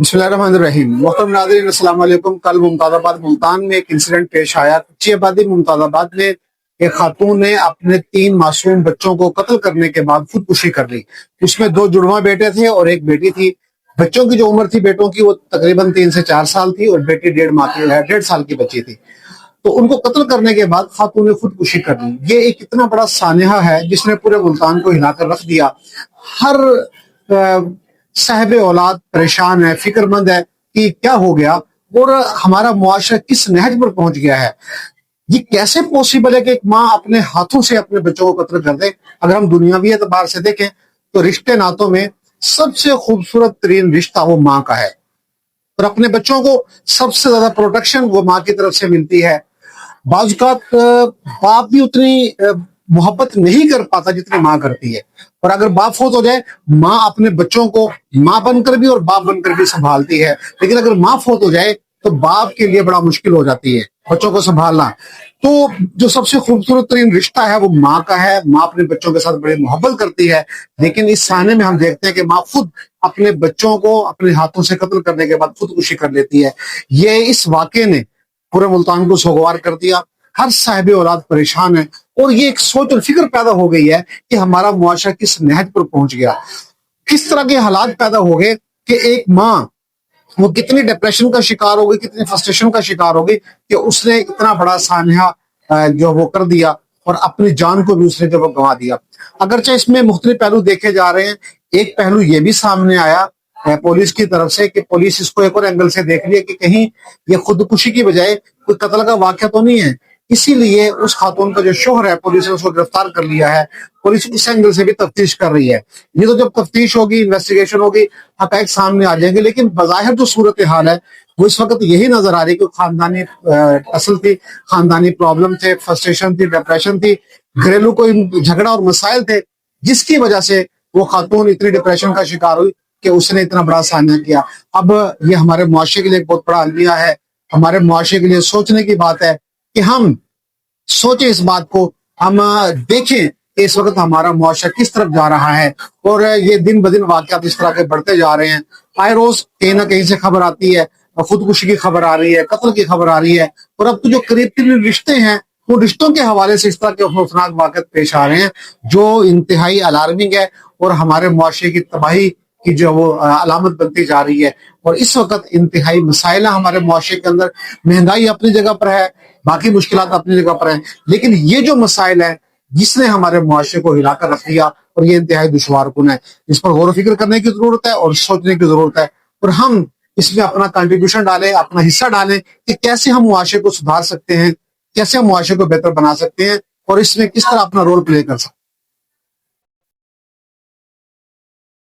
बिस्मिल्लाहिर्रहमानिर्रहीम। मोहतरम नाज़रीन, अस्सलाम वालेकुम। कल मुमताज़ाबाद मुल्तान में एक इंसिडेंट पेश आया। कच्ची आबादी मुमताज़ाबाद में एक खातून ने अपने 3 मासूम बच्चों को कत्ल करने के बाद खुदकुशी कर ली। उसमें 2 जुड़वा बेटे थे और एक बेटी थी। बच्चों की जो उम्र थी बेटों की वो तकरीबन 3 से 4 साल थी और बेटी 1.5 साल की बच्ची थी। तो उनको कत्ल करने के बाद खातून ने खुदकुशी कर ली। ये एक इतना बड़ा सानहा है जिसने पूरे मुल्तान को हिलाकर रख दिया। हर साहिब औलाद परेशान है, फिक्रमंद है कि क्या हो गया और हमारा मुआशरा किस नहज पर पहुंच गया है। ये कैसे पॉसिबल है कि एक माँ अपने हाथों से अपने बच्चों को कत्ल कर दे। अगर हम दुनियावी एतबार से देखें तो रिश्ते नातों में सबसे खूबसूरत तरीन रिश्ता वो माँ का है और अपने बच्चों को सबसे ज्यादा प्रोटेक्शन वो माँ की तरफ से मिलती है। बाज़ बाप भी उतनी मोहब्बत नहीं कर पाता जितनी माँ करती है। और अगर बाप फौत हो जाए, माँ अपने बच्चों को माँ बनकर भी और बाप बनकर भी संभालती है। लेकिन अगर माँ फौत हो जाए तो बाप के लिए बड़ा मुश्किल हो जाती है बच्चों को संभालना। तो जो सबसे खूबसूरत तरीन रिश्ता है वो माँ का है। माँ अपने बच्चों के साथ बड़ी मोहब्बत करती है। लेकिन इस साने में हम देखते हैं कि माँ खुद अपने बच्चों को अपने हाथों से कत्ल करने के बाद खुदकुशी कर लेती है। ये इस वाक़े ने पूरे मुल्तान को सोगवार कर दिया। हर साहिब औलाद परेशान है और ये एक सोच और फिक्र पैदा हो गई है कि हमारा मुआशरा किस नहज पर पहुंच गया। किस तरह के हालात पैदा हो गए कि एक माँ वो कितनी डिप्रेशन का शिकार हो गई, कितनी फ्रस्ट्रेशन का शिकार हो गई कि उसने इतना बड़ा सानहा जो वो कर दिया और अपनी जान को भी उसने जो वो गंवा दिया। अगरचे इसमें मुख्तलिफ पहलू देखे जा रहे हैं। एक पहलू ये भी सामने आया पुलिस की तरफ से कि पुलिस इसको एक और एंगल से देख रही है कि कहीं ये खुदकुशी की बजाय कोई कत्ल का वाक़या तो नहीं है। इसीलिए उस खातून का जो शोहर है, पुलिस ने उसको गिरफ्तार कर लिया है। पुलिस इस एंगल से भी तफ्तीश कर रही है। ये तो जब तफ्तीश होगी, इन्वेस्टिगेशन होगी, हक़ाइक़ सामने आ जाएंगे। लेकिन बज़ाहिर जो सूरत हाल है वो इस वक्त यही नजर आ रही है कि खानदानी असल थी, खानदानी प्रॉब्लम थे, फ्रस्ट्रेशन थी, डिप्रेशन थी, घरेलू कोई झगड़ा और मसाइल थे जिसकी वजह से वो खातून इतनी डिप्रेशन का शिकार हुई कि उसने इतना बड़ा सामना किया। अब ये हमारे मुआशरे के लिए एक बहुत बड़ा अलमिया है। हमारे मुआशरे के लिए सोचने की बात है कि हम सोचे इस बात को, हम देखें कि इस वक्त हमारा मुआशरा किस तरफ जा रहा है। और ये दिन ब दिन वाक़यात इस तरह के बढ़ते जा रहे हैं। आए रोज कहीं ना कहीं से खबर आती है, खुदकुशी की खबर आ रही है, कत्ल की खबर आ रही है। और अब तो जो करीब करीब रिश्ते हैं वो रिश्तों के हवाले से इस तरह के खौफनाक वाक़यात पेश आ रहे हैं जो इंतहाई अलार्मिंग है और हमारे मुआशरे की तबाही की जो वो अलामत बनती जा रही है। और इस वक्त इंतहाई मसाइल हमारे मुआशरे के अंदर। महंगाई अपनी जगह पर है, बाकी मुश्किलात अपनी जगह पर हैं, लेकिन ये जो मसाइल है जिसने हमारे मुआशरे को हिलाकर रख दिया और ये इंतहाई दुश्वारकुन है। इस पर गौर फिक्र करने की जरूरत है और सोचने की जरूरत है और हम इसमें अपना कंट्रीब्यूशन डालें, अपना हिस्सा डालें कि कैसे हम मुआशरे को सुधार सकते हैं, कैसे हम मुआशरे को बेहतर बना सकते हैं और इसमें किस तरह अपना रोल प्ले कर सकते हैं।